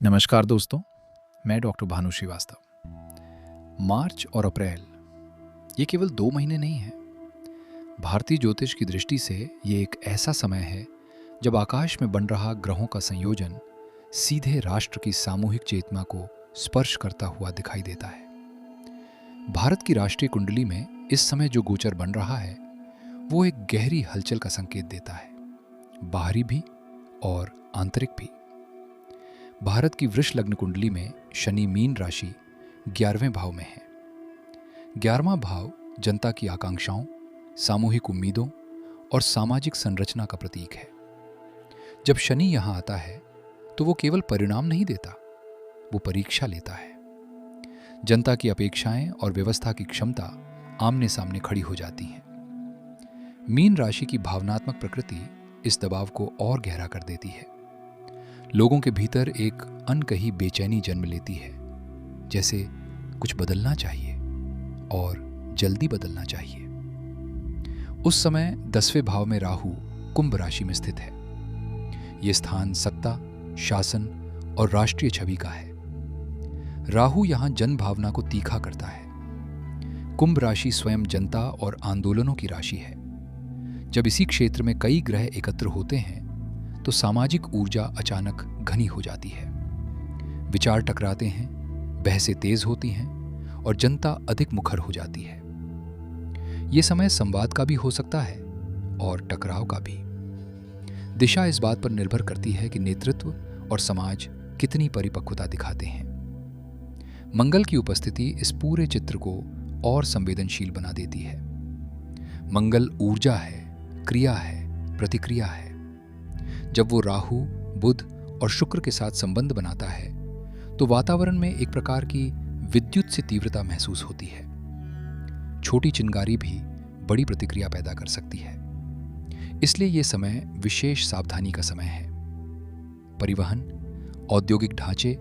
नमस्कार दोस्तों, मैं डॉक्टर भानु श्रीवास्तव। मार्च और अप्रैल ये केवल 2 महीने नहीं हैं। भारतीय ज्योतिष की दृष्टि से ये एक ऐसा समय है जब आकाश में बन रहा ग्रहों का संयोजन सीधे राष्ट्र की सामूहिक चेतना को स्पर्श करता हुआ दिखाई देता है। भारत की राष्ट्रीय कुंडली में इस समय जो गोचर बन रहा है वो एक गहरी हलचल का संकेत देता है, बाहरी भी और आंतरिक भी। भारत की वृष लग्न कुंडली में शनि मीन राशि 11वें भाव में है। 11वां भाव जनता की आकांक्षाओं, सामूहिक उम्मीदों और सामाजिक संरचना का प्रतीक है। जब शनि यहाँ आता है तो वो केवल परिणाम नहीं देता, वो परीक्षा लेता है। जनता की अपेक्षाएं और व्यवस्था की क्षमता आमने सामने खड़ी हो जाती हैं। मीन राशि की भावनात्मक प्रकृति इस दबाव को और गहरा कर देती है। लोगों के भीतर एक अनकही बेचैनी जन्म लेती है, जैसे कुछ बदलना चाहिए और जल्दी बदलना चाहिए। उस समय 10वें भाव में राहु कुंभ राशि में स्थित है। यह स्थान सत्ता, शासन और राष्ट्रीय छवि का है। राहु यहां जन भावना को तीखा करता है। कुंभ राशि स्वयं जनता और आंदोलनों की राशि है। जब इसी क्षेत्र में कई ग्रह एकत्र होते हैं तो सामाजिक ऊर्जा अचानक घनी हो जाती है। विचार टकराते हैं, बहसें तेज होती हैं और जनता अधिक मुखर हो जाती है। ये समय संवाद का भी हो सकता है और टकराव का भी। दिशा इस बात पर निर्भर करती है कि नेतृत्व और समाज कितनी परिपक्वता दिखाते हैं। मंगल की उपस्थिति इस पूरे चित्र को और संवेदनशील बना देती है। मंगल ऊर्जा है, क्रिया है, प्रतिक्रिया है। जब वो राहु, बुध और शुक्र के साथ संबंध बनाता है तो वातावरण में एक प्रकार की विद्युत सी तीव्रता महसूस होती है। छोटी चिंगारी भी बड़ी प्रतिक्रिया पैदा कर सकती है। इसलिए ये समय विशेष सावधानी का समय है। परिवहन, औद्योगिक ढांचे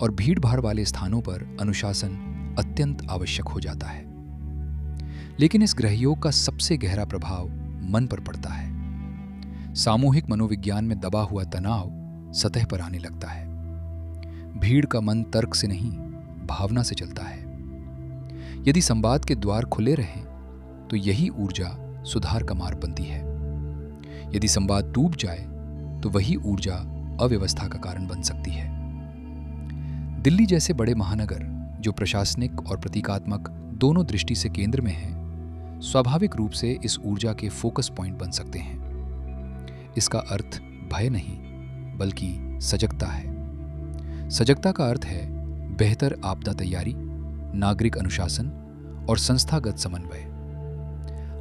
और भीड़-भाड़ वाले स्थानों पर अनुशासन अत्यंत आवश्यक हो जाता है। लेकिन इस ग्रहयोग का सबसे गहरा प्रभाव मन पर पड़ता है। सामूहिक मनोविज्ञान में दबा हुआ तनाव सतह पर आने लगता है। भीड़ का मन तर्क से नहीं, भावना से चलता है। यदि संवाद के द्वार खुले रहें तो यही ऊर्जा सुधार का मार्ग बनती है। यदि संवाद डूब जाए तो वही ऊर्जा अव्यवस्था का कारण बन सकती है। दिल्ली जैसे बड़े महानगर जो प्रशासनिक और प्रतीकात्मक दोनों दृष्टि से केंद्र में हैं, स्वाभाविक रूप से इस ऊर्जा के फोकस पॉइंट बन सकते हैं। इसका अर्थ भय नहीं बल्कि सजगता है। सजगता का अर्थ है बेहतर आपदा तैयारी, नागरिक अनुशासन और संस्थागत समन्वय।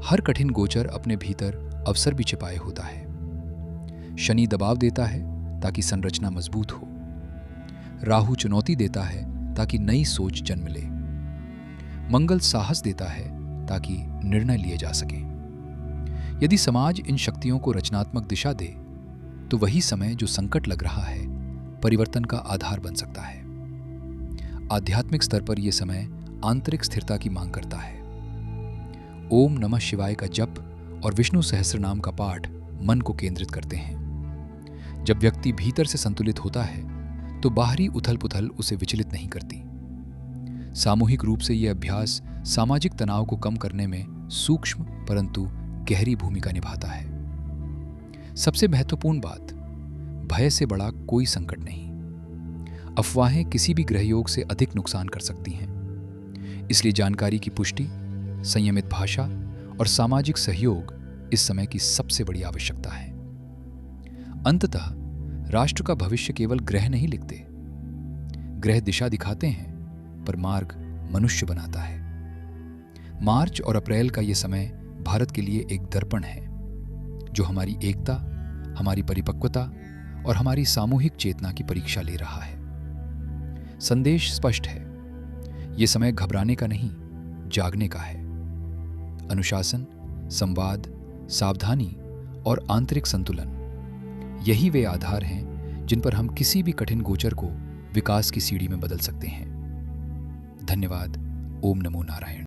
हर कठिन गोचर अपने भीतर अवसर भी छिपाए होता है। शनि दबाव देता है ताकि संरचना मजबूत हो। राहु चुनौती देता है ताकि नई सोच जन्म ले। मंगल साहस देता है ताकि निर्णय लिए जा सकें। यदि समाज इन शक्तियों को रचनात्मक दिशा दे तो वही समय जो संकट लग रहा है परिवर्तन का आधार बन सकता है। आध्यात्मिक स्तर पर यह समय आंतरिक स्थिरता की मांग करता है। ओम नमः शिवाय का जप और विष्णु सहस्त्रनाम का पाठ मन को केंद्रित करते हैं। जब व्यक्ति भीतर से संतुलित होता है तो बाहरी उथल पुथल उसे विचलित नहीं करती। सामूहिक रूप से यह अभ्यास सामाजिक तनाव को कम करने में सूक्ष्म परंतु गहरी भूमिका निभाता है। सबसे महत्वपूर्ण बात, भय से बड़ा कोई संकट नहीं। अफवाहें किसी भी ग्रहयोग से अधिक नुकसान कर सकती हैं। इसलिए जानकारी की पुष्टि, संयमित भाषा और सामाजिक सहयोग इस समय की सबसे बड़ी आवश्यकता है। अंततः राष्ट्र का भविष्य केवल ग्रह नहीं लिखते। ग्रह दिशा दिखाते हैं पर मार्ग मनुष्य बनाता है। मार्च और अप्रैल का यह समय भारत के लिए एक दर्पण है जो हमारी एकता, हमारी परिपक्वता और हमारी सामूहिक चेतना की परीक्षा ले रहा है। संदेश स्पष्ट है, यह समय घबराने का नहीं, जागने का है। अनुशासन, संवाद, सावधानी और आंतरिक संतुलन, यही वे आधार हैं जिन पर हम किसी भी कठिन गोचर को विकास की सीढ़ी में बदल सकते हैं। धन्यवाद। ओम नमो नारायण।